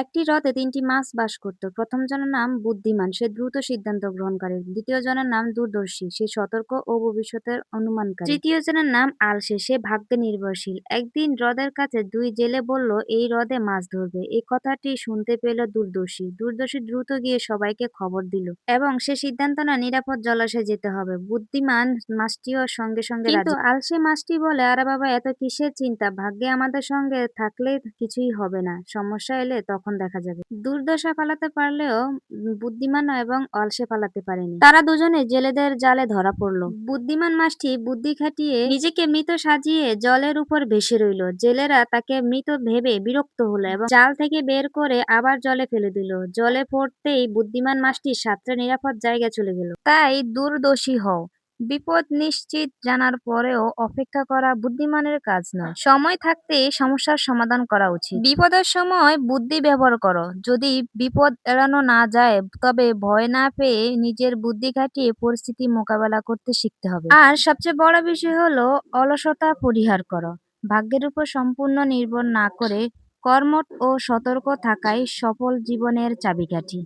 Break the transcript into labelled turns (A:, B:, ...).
A: একটি হ্রদে ৩টি মাছ বাস করত। প্রথম জনের নাম বুদ্ধিমান, সে দ্রুত সিদ্ধান্ত গ্রহণকারী। দ্বিতীয় জনের নাম দূরদর্শী, সে সতর্ক ও ভবিষ্যতের অনুমানকারী। তৃতীয় জনের নাম আলসে, সে ভাগ্যে নির্ভরশীল। একদিন হ্রদের কাছে দুই জেলে বলল, এই হ্রদে মাছ ধরবে। এই কথাটি শুনতে পেল দূরদর্শী। দূরদর্শী দ্রুত গিয়ে সবাইকে খবর দিল এবং সে সিদ্ধান্ত না নিরাপদ জলাশয়ে যেতে হবে। বুদ্ধিমান মাছটিও সঙ্গে সঙ্গে কিন্তু রাজি। আলসে মাছটি বলে, আরে বাবা, এত কিসের চিন্তা, ভাগ্যে আমাদের সঙ্গে থাকলে কিছুই হবে না, সমস্যা এলে তখন দেখা যাবে। দুর্দশা পালাতে পারলেও বুদ্ধিমান এবং আলসে পালাতে পারেনি। তারা দুজনে জেলেদের জালে ধরা পড়ল। বুদ্ধিমান মাছটি বুদ্ধি খাটিয়ে নিজেকে মৃত সাজিয়ে জলের উপর ভেসে রইল। জেলেরা তাকে মৃত ভেবে বিরক্ত হলো এবং জাল থেকে বের করে আবার জলে ফেলে দিল। জলে পড়তেই বুদ্ধিমান মাছটি সাঁতরে নিরাপদ জায়গায় চলে গেল। তাই দূরদর্শী হও, বিপদ নিশ্চিত জানার পরেও অপেক্ষা করা বুদ্ধিমানের কাজ নয়। সময় থাকতে সমস্যার সমাধান করা উচিত। বিপদের সময় বুদ্ধি ব্যবহার করো। যদি বিপদ এড়ানো না যায়, তবে ভয় না পেয়ে নিজের বুদ্ধি খাটিয়ে পরিস্থিতি মোকাবেলা করতে শিখতে হবে। আর সবচেয়ে বড় বিষয় হলো অলসতা পরিহার করো। ভাগ্যের উপর সম্পূর্ণ নির্ভর না করে কর্মঠ ও সতর্ক থাকাই সফল জীবনের চাবিকাঠি।